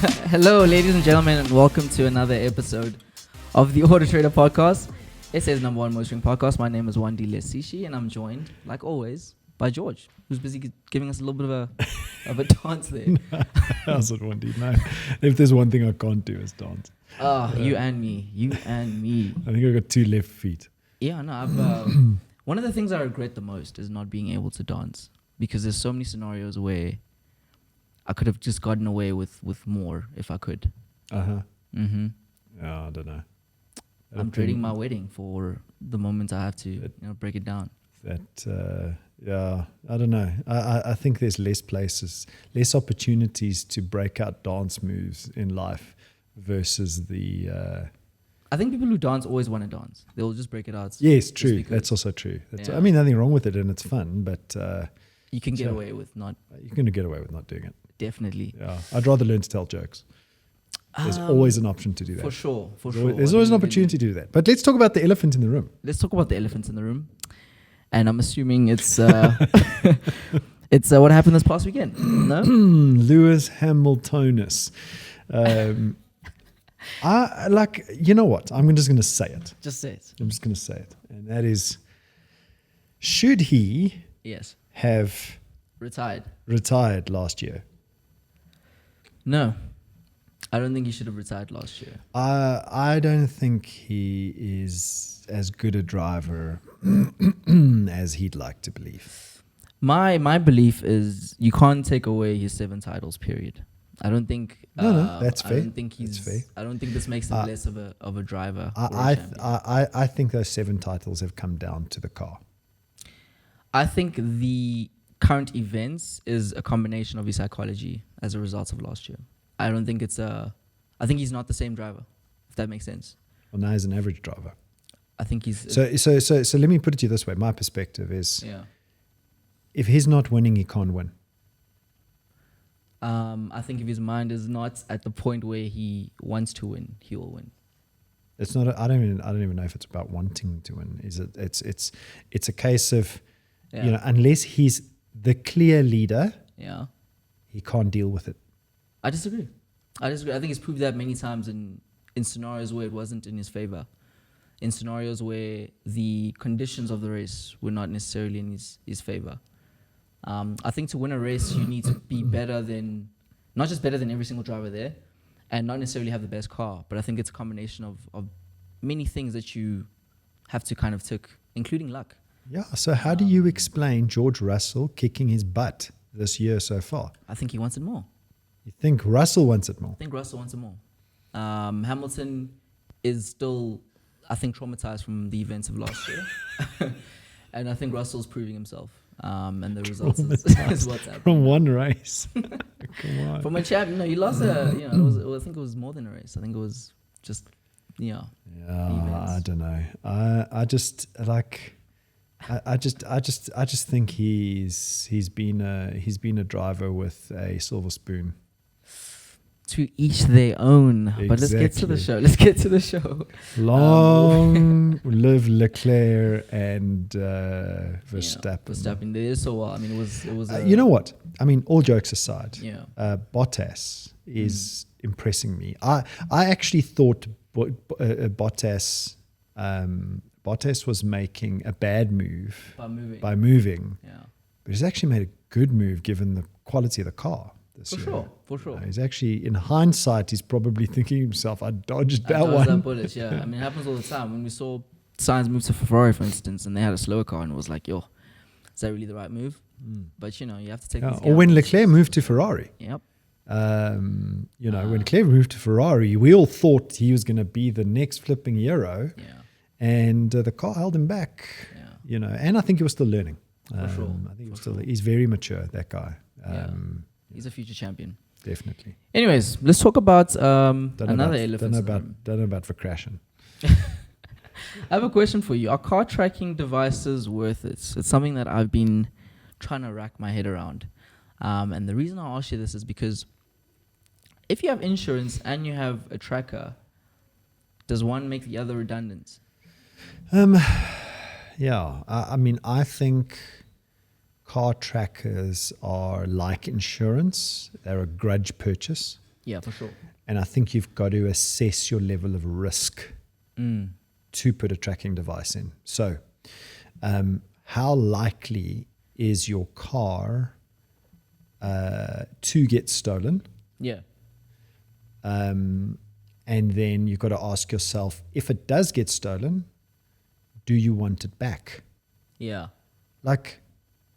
Hello, ladies and gentlemen, and welcome to another episode of the AutoTrader Podcast. SA's number one motoring podcast. My name is Wandile Sishi, and I'm joined, like always, by George, who's busy giving us a little bit of a dance there. How's it, Wendy? No, if there's one thing I can't do, is dance. You and me. I think I got 2 left feet. Yeah, no, I've one of the things I regret the most is not being able to dance, because there's so many scenarios where I could have just gotten away with more if I could. Yeah, Mm-hmm. I don't know. I'm dreading my wedding for the moment I have to break it down. Yeah, I don't know. I think there's less opportunities to break out dance moves in life versus the. I think people who dance always want to dance. They'll just break it out. Yes, true. That's also true. I mean, nothing wrong with it, and it's fun, but you can get away with not. You're going to get away with not doing it. Definitely. Yeah, I'd rather learn to tell jokes. There's always an option to do that. For sure. There's always an opportunity to do that. But let's talk about the elephant in the room. Let's talk about the elephant in the room. And I'm assuming it's it's what happened this past weekend. No? Lewis Hamiltonus. You know what? I'm just going to say it. Just say it. I'm just going to say it. And that is, should he have retired last year? No. I don't think he should have retired last year. I don't think he is as good a driver as he'd like to believe. My belief is you can't take away his 7 titles, period. I don't think. No, that's fair. I don't think I don't think this makes him less of a driver. I think those 7 titles have come down to the car. I think the current events is a combination of his psychology as a result of last year. I don't think I think he's not the same driver, if that makes sense. Well, now he's an average driver. I think he's... So let me put it to you this way. My perspective is, if he's not winning, he can't win. I think if his mind is not at the point where he wants to win, he will win. It's not. I don't even know if it's about wanting to win. Is it? It's a case of, unless he's the clear leader, he can't deal with it. I disagree. I think he's proved that many times in scenarios where it wasn't in his favor, in scenarios where the conditions of the race were not necessarily in his favor. I think to win a race, you need to be not just better than every single driver there, and not necessarily have the best car, but I think it's a combination of many things that you have to kind of tick, including luck. Yeah, so how do you explain George Russell kicking his butt this year so far? I think he wants it more. You think Russell wants it more? I think Russell wants it more. Hamilton is still, I think, traumatized from the events of last year. And I think Russell's proving himself. And the results is what's happening. From one race. Come on. From a champion. No, he lost I think it was more than a race. I think it was just, Yeah, I don't know. I just think he's been a driver with a silver spoon. To each their own. Exactly. But let's get to the show. Long live Leclerc and Verstappen. Verstappen. There is so well. I mean, it was. You know what? I mean, all jokes aside, Bottas is impressing me. I actually thought Bottas was making a bad move by moving. Yeah. But he's actually made a good move given the quality of the car this year. For sure. He's actually, in hindsight, he's probably thinking to himself, I dodged that bullet, yeah. I mean, it happens all the time. When we saw Sainz move to Ferrari, for instance, and they had a slower car, and it was like, is that really the right move? But, you have to take this or when Leclerc moved to Ferrari. Yep. When Leclerc moved to Ferrari, we all thought he was going to be the next flipping hero. Yeah. And the car held him back, and I think he was still learning. For sure. I think he's very mature, that guy. He's a future champion. Definitely. Anyways, let's talk about another elephant. Don't know about for crashing. I have a question for you. Are car tracking devices worth it? It's something that I've been trying to rack my head around. And the reason I ask you this is because if you have insurance and you have a tracker, does one make the other redundant? Yeah, I mean, I think car trackers are like insurance. They're a grudge purchase. Yeah, for sure. And I think you've got to assess your level of risk to put a tracking device in. So, how likely is your car to get stolen? Yeah. And then you've got to ask yourself, if it does get stolen, do you want it back? Yeah. Like,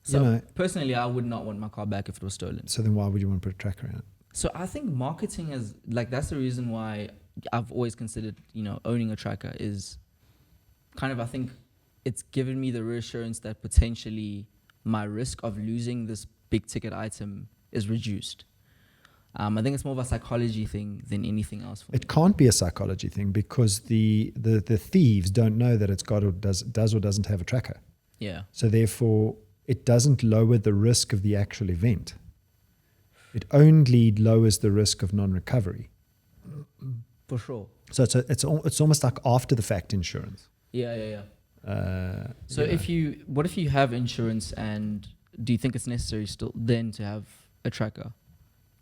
so personally, I would not want my car back if it was stolen. So then why would you want to put a tracker in it? So I think marketing is like, that's the reason why I've always considered, owning a tracker is kind of, I think it's given me the reassurance that potentially my risk of losing this big ticket item is reduced. I think it's more of a psychology thing than anything else. It can't be a psychology thing because the thieves don't know that it's got or does or doesn't have a tracker. Yeah. So therefore, it doesn't lower the risk of the actual event. It only lowers the risk of non-recovery. For sure. So it's almost like after the fact insurance. Yeah. So what if you have insurance, and do you think it's necessary still then to have a tracker?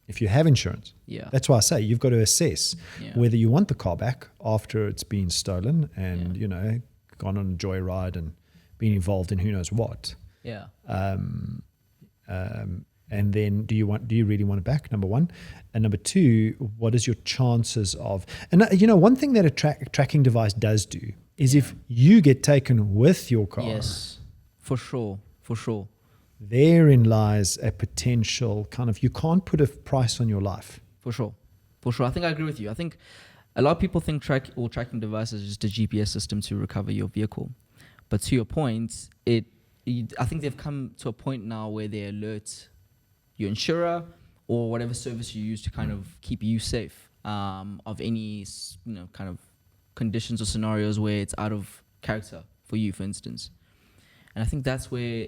If you have insurance, that's why I say you've got to assess whether you want the car back after it's been stolen and gone on a joyride and been involved in who knows what. Yeah. And then do you really want it back? Number one, and number two, what is your chances of? And one thing that a tracking device does do is if you get taken with your car. Yes, for sure. Therein lies a potential kind of, you can't put a price on your life. For sure. I think I agree with you. I think a lot of people think tracking devices is just a GPS system to recover your vehicle. But to your point, I think they've come to a point now where they alert your insurer or whatever service you use to kind of keep you safe of any kind of conditions or scenarios where it's out of character for you, for instance. And I think that's where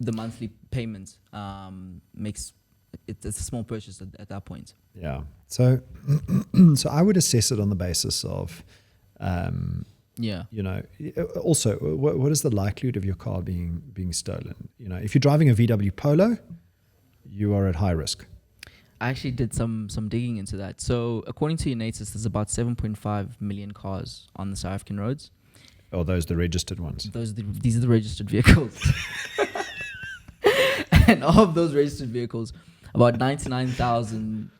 the monthly payment makes it's a small purchase at that point. Yeah. So I would assess it on the basis of also what is the likelihood of your car being stolen? If you're driving a VW Polo, you are at high risk. I actually did some digging into that. So according to Unitas, there's about 7.5 million cars on the South African roads. Oh, those are the registered ones. These are the registered vehicles. And of those registered vehicles, about 99,000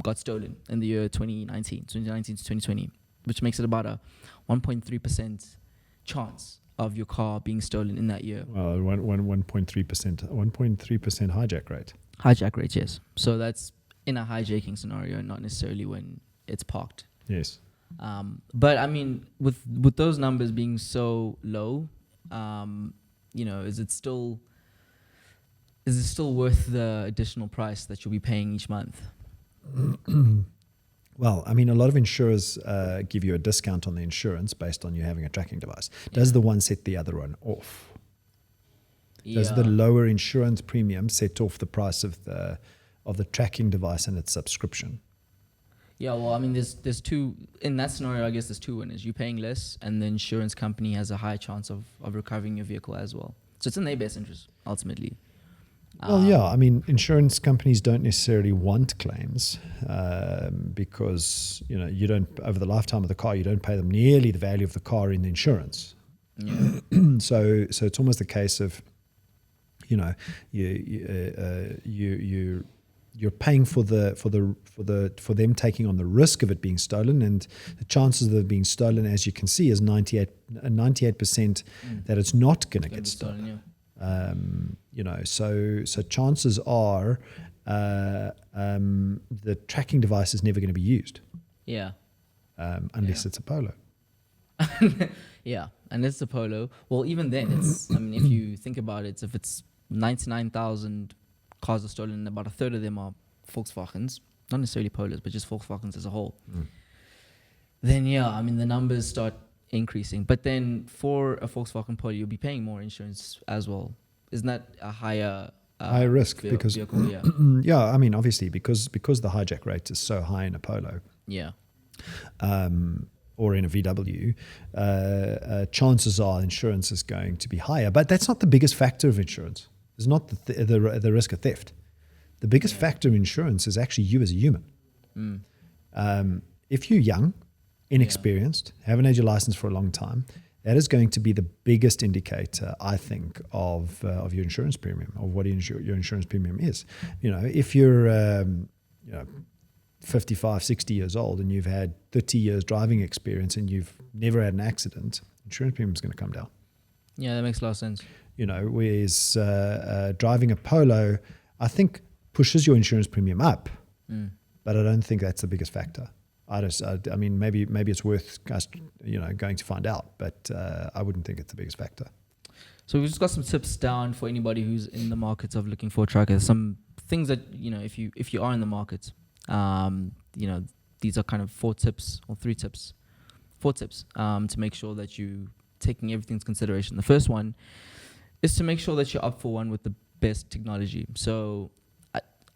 got stolen in the year 2019 to 2020, which makes it about a 1.3% chance of your car being stolen in that year. Well, 1.3% hijack rate. Hijack rate, yes. So that's in a hijacking scenario, not necessarily when it's parked. Yes. But I mean, with those numbers being so low, is it still worth the additional price that you'll be paying each month? Well, I mean, a lot of insurers give you a discount on the insurance based on you having a tracking device. Does the one set the other one off? Does the lower insurance premium set off the price of the tracking device and its subscription? Yeah, well, I mean, there's two in that scenario. I guess there's two winners. You're paying less, and the insurance company has a high chance of recovering your vehicle as well. So it's in their best interest ultimately. Well, I mean, insurance companies don't necessarily want claims because you don't, over the lifetime of the car, you don't pay them nearly the value of the car in the insurance. Yeah. So it's almost a case of you're paying for them taking on the risk of it being stolen, and the chances of it being stolen, as you can see, is 98% that it's not going to get stolen. Yeah. So chances are the tracking device is never going to be used. Yeah. Unless it's a Polo. Yeah, and it's a Polo. Well, even then, it's. I mean, if you think about it, if it's 99,000 cars are stolen, and about a third of them are Volkswagens, not necessarily Polos, but just Volkswagens as a whole. Then I mean, the numbers start increasing. But then for a Volkswagen Polo, you'll be paying more insurance as well. Isn't that a higher risk because vehicle? Yeah, I mean, obviously because the hijack rate is so high in a Polo. Yeah. Or in a VW, chances are insurance is going to be higher. But that's not the biggest factor of insurance. It's not the risk of theft. The biggest factor in insurance is actually you as a human. If you're young, inexperienced, haven't had your license for a long time, that is going to be the biggest indicator, I think, of your insurance premium, of what your insurance premium is. If you're 55, 60 years old and you've had 30 years driving experience and you've never had an accident, insurance premium is going to come down. Yeah, that makes a lot of sense. Whereas driving a Polo, I think, pushes your insurance premium up, but I don't think that's the biggest factor. I mean, maybe it's worth us, going to find out, but I wouldn't think it's the biggest factor. So we've just got some tips down for anybody who's in the market of looking for a tracker. Some things that if you are in the market, these are kind of 4 tips to make sure that you taking everything into consideration. The first one is to make sure that you're up for one with the best technology. So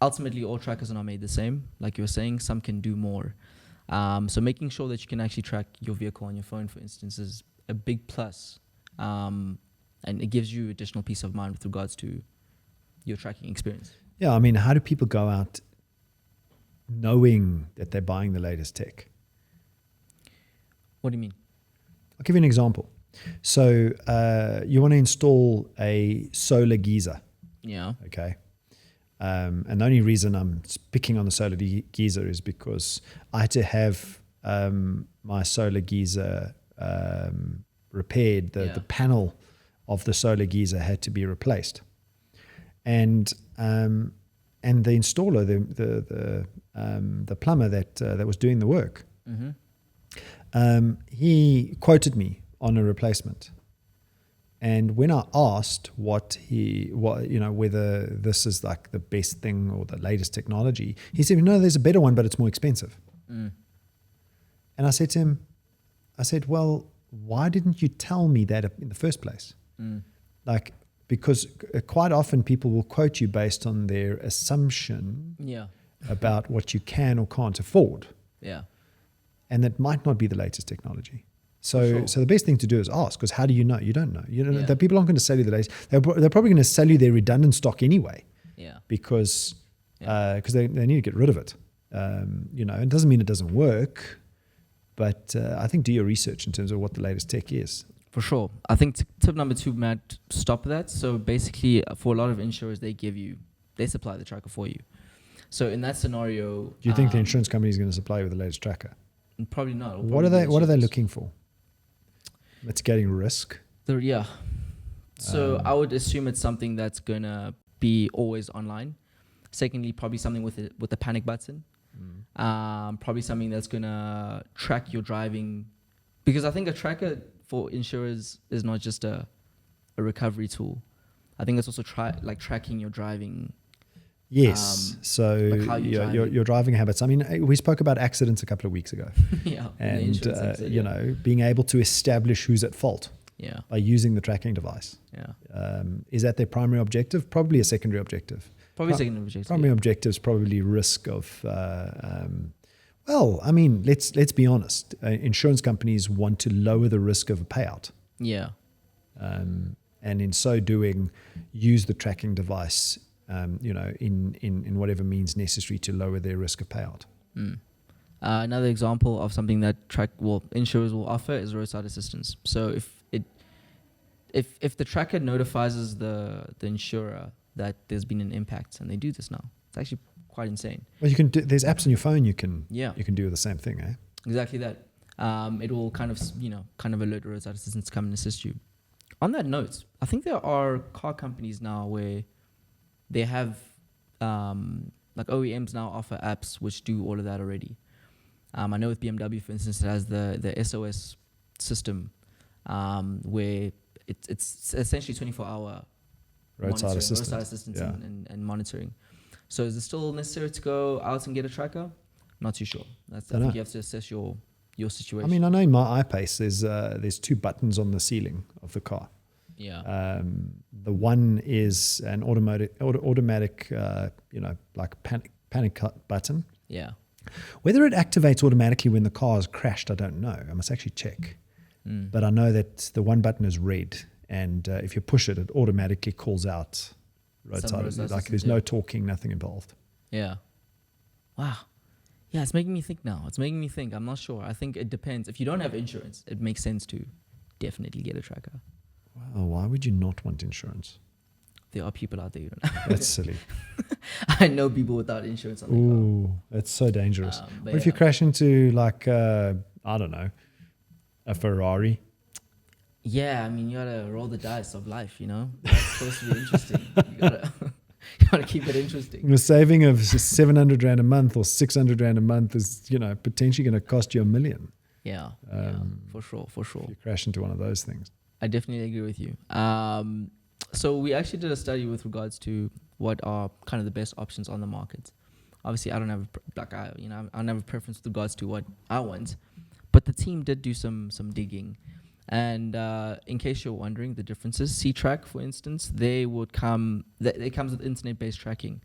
ultimately, all trackers are not made the same. Like you were saying, some can do more. So making sure that you can actually track your vehicle on your phone, for instance, is a big plus. And it gives you additional peace of mind with regards to your tracking experience. Yeah, I mean, how do people go out knowing that they're buying the latest tech? What do you mean? I'll give you an example. So you want to install a solar geyser. Yeah. Okay. And the only reason I'm picking on the solar geyser is because I had to have my solar geyser repaired. The panel of the solar geyser had to be replaced, and the installer, the plumber that was doing the work, he quoted me on a replacement. And when I asked whether this is like the best thing or the latest technology, he said, no, there's a better one, but it's more expensive. And I said to him, well, why didn't you tell me that in the first place? Because quite often people will quote you based on their assumption about what you can or can't afford. Yeah. And that might not be the latest technology. So the best thing to do is ask, because how do you know? You don't know. The people aren't going to sell you the latest. They're probably going to sell you their redundant stock anyway. Yeah. Because they need to get rid of it. It doesn't mean it doesn't work, but I think do your research in terms of what the latest tech is. For sure. I think tip number 2, Matt, stop that. So basically, for a lot of insurers, they supply the tracker for you. So in that scenario, do you think the insurance company is going to supply you with the latest tracker? Probably not. What are they looking for? Mitigating risk. So I would assume it's something that's gonna be always online. Secondly, probably something with a panic button. Probably something that's gonna track your driving, because I think a tracker for insurers is not just a recovery tool. I think it's also tracking your driving. Yes. So your driving habits. I mean, we spoke about accidents a couple of weeks ago. And being able to establish who's at fault. Yeah. By using the tracking device. Yeah. Is that their primary objective? Probably a secondary objective. Primary objective is probably risk of. Let's be honest. Insurance companies want to lower the risk of a payout. Yeah. And in so doing, use the tracking device. In whatever means necessary to lower their risk of payout. Another example of something that insurers will offer is roadside assistance. So if the tracker notifies the insurer that there's been an impact, and they do this now, it's actually quite insane. Well, you can do. There's apps on your phone you can do the same thing, eh? Exactly that. It will kind of alert roadside assistance to come and assist you. On that note, I think there are car companies now where they have, OEMs now offer apps which do all of that already. I know with BMW, for instance, it has the SOS system, where it's essentially 24-hour roadside assistance and monitoring. So is it still necessary to go out and get a tracker? Not too sure. I think you have to assess your situation. I mean, I know in my iPace there's 2 buttons on the ceiling of the car. Yeah. The one is an automatic panic button. Yeah. Whether it activates automatically when the car is crashed, I don't know. I must actually check. But I know that the one button is red, and if you push it, it automatically calls out roadside. Like there's no talking, nothing involved. Yeah. Wow. Yeah, it's making me think now. I'm not sure. I think it depends. If you don't have insurance, it makes sense to definitely get a tracker. Wow, why would you not want insurance? There are people out there who don't have That's silly. I know people without insurance on their car. Ooh, that's so dangerous. What if you crash into like, I don't know, a Ferrari? Yeah, I mean, you gotta roll the dice of life, you know? That's supposed to be interesting. You gotta keep it interesting. The saving of 700 Rand a month or 600 Rand a month is, potentially going to cost you $1 million. Yeah, for sure. If you crash into one of those things. I definitely agree with you. So we actually did a study with regards to what are kind of the best options on the market. Obviously, I don't have I don't have a preference with regards to what I want, but the team did do some digging. And in case you're wondering the differences, C-Track, for instance, it comes with internet-based tracking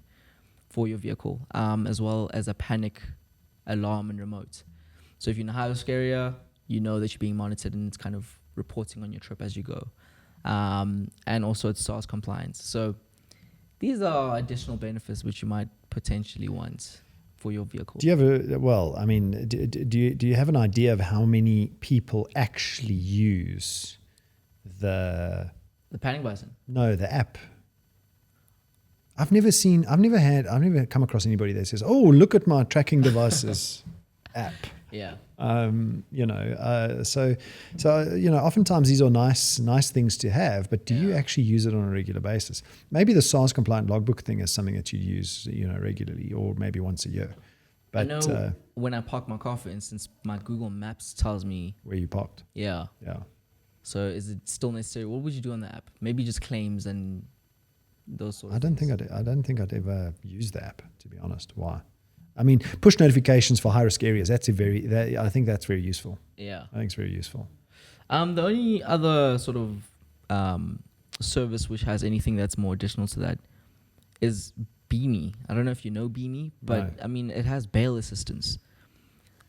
for your vehicle, as well as a panic alarm and remote. So if you're in a high-risk area, you know that you're being monitored and it's kind of reporting on your trip as you go. And also it's SARS compliance. So these are additional benefits which you might potentially want for your vehicle. Do you have do you have an idea of how many people actually use the panic button? No, the app. I've never come across anybody that says, "Oh, look at my tracking devices app." Yeah. Oftentimes these are nice things to have, but do you actually use it on a regular basis? Maybe the SARS compliant logbook thing is something that you use, regularly, or maybe once a year. But I know when I park my car, for instance, my Google Maps tells me where you parked. Yeah. Yeah. So is it still necessary? What would you do on the app? Maybe just claims and those sort of things. I don't think I'd ever use the app, to be honest. Why? I mean, push notifications for high-risk areas, I think that's very useful. Yeah. I think it's very useful. The only other sort of service which has anything that's more additional to that is Beanie. I don't know if you know Beanie, but no. I mean, it has bail assistance.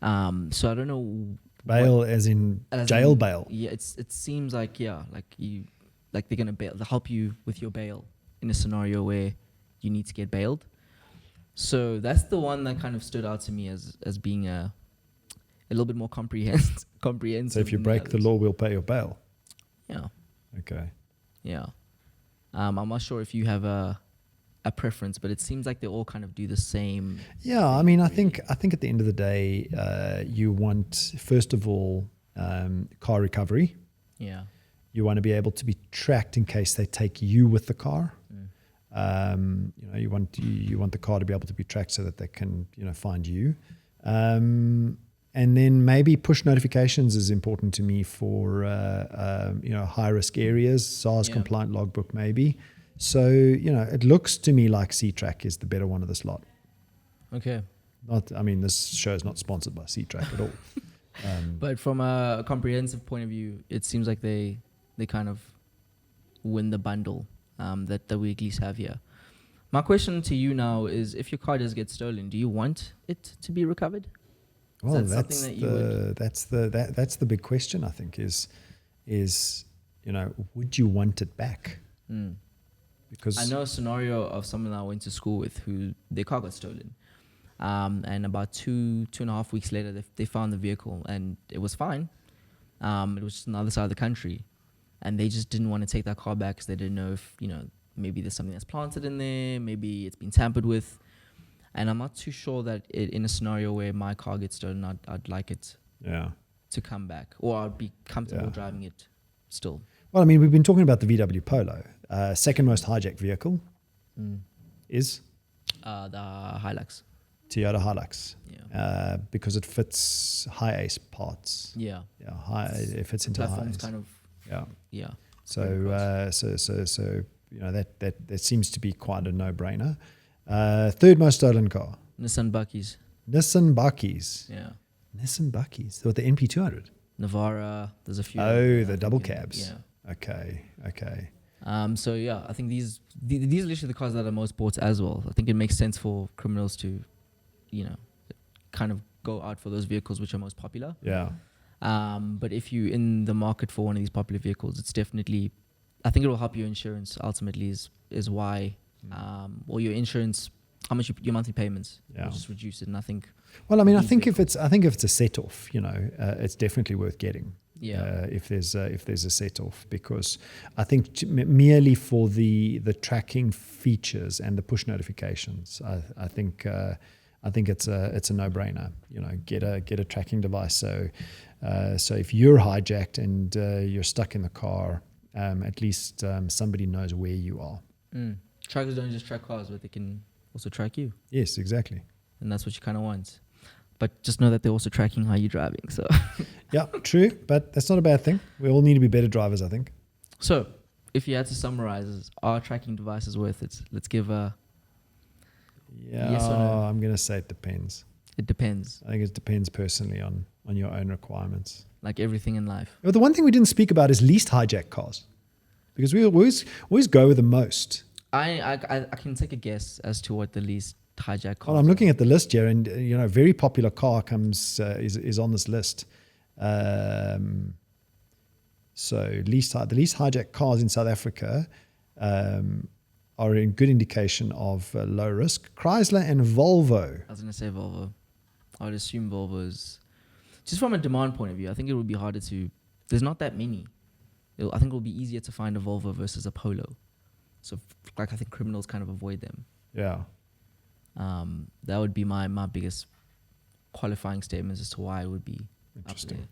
So I don't know. Bail as in jail bail? Yeah, it seems like, they're going to help you with your bail in a scenario where you need to get bailed. So that's the one that kind of stood out to me as being a little bit more comprehensive. So if you break the law, we'll pay your bail. Yeah. Okay. Yeah. I'm not sure if you have a preference, but it seems like they all kind of do the same. Yeah, I mean, I think at the end of the day, you want, first of all, car recovery. Yeah. You want to be able to be tracked in case they take you with the car. You want the car to be able to be tracked so that they can, find you. And then maybe push notifications is important to me for, high risk areas, SARS compliant logbook maybe. So, it looks to me like C-Track is the better one of this lot. Okay. This show is not sponsored by C-Track at all. But from a comprehensive point of view, it seems like they kind of win the bundle that we at least have here. My question to you now is, if your car does get stolen, do you want it to be recovered? Well, that's the big question, I think, is would you want it back? Because I know a scenario of someone I went to school with who their car got stolen. And about two and a half weeks later, they found the vehicle and it was fine. It was just on the other side of the country. And they just didn't want to take that car back because they didn't know if, maybe there's something that's planted in there, maybe it's been tampered with. And I'm not too sure that in a scenario where my car gets stolen, I'd like it to come back, or I'd be comfortable driving it still. Well, I mean, we've been talking about the VW Polo. Second most hijacked vehicle is? The Hilux. Toyota Hilux. Yeah. Because it fits high ace parts. Yeah. Yeah. It fits into high ace. Kind of. Yeah. So that seems to be quite a no-brainer. Third most stolen car. Nissan Buckies. Yeah. Nissan Buckies. So the NP200. Navara. There's a few. Oh, the double cabs. Yeah. Okay. So yeah, I think these are literally the cars that are most bought as well. I think it makes sense for criminals to, kind of go out for those vehicles which are most popular. Yeah. But if you're in the market for one of these popular vehicles, it's definitely, I think it will help your insurance ultimately is why or your insurance, how much your monthly payments. Yeah. Will just reduce it. And I think. Well, I mean, I think if it's a set off, it's definitely worth getting. Yeah. If there's a set off, because I think merely for the tracking features and the push notifications, I think it's a no-brainer. Get a tracking device. So if you're hijacked and you're stuck in the car, at least somebody knows where you are. Trackers don't just track cars, but they can also track you. Yes, exactly. And that's what you kind of want. But just know that they're also tracking how you're driving. So yeah, true. But that's not a bad thing. We all need to be better drivers, I think. So if you had to summarize, are tracking devices worth it? Let's give a yes or no. I'm going to say it depends. It depends. I think it depends personally on your own requirements. Like everything in life. Well, the one thing we didn't speak about is least hijacked cars. Because we always go with the most. I can take a guess as to what the least hijacked car. Well, I'm looking at the list here, and a very popular car is on this list. So the least hijacked cars in South Africa are a good indication of low risk. Chrysler and Volvo. I was going to say Volvo. I would assume Volvo's just from a demand point of view. I think it would be harder to. There's not that many. I think it will be easier to find a Volvo versus a Polo. So, I think criminals kind of avoid them. Yeah. That would be my biggest qualifying statements as to why it would be interesting. Up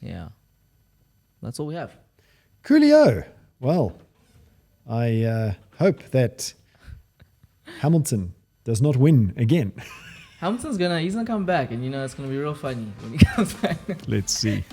there. Yeah. That's all we have. Coolio. Well, I hope that Hamilton does not win again. Hamilton's he's gonna come back, and it's gonna be real funny when he comes back. Let's see.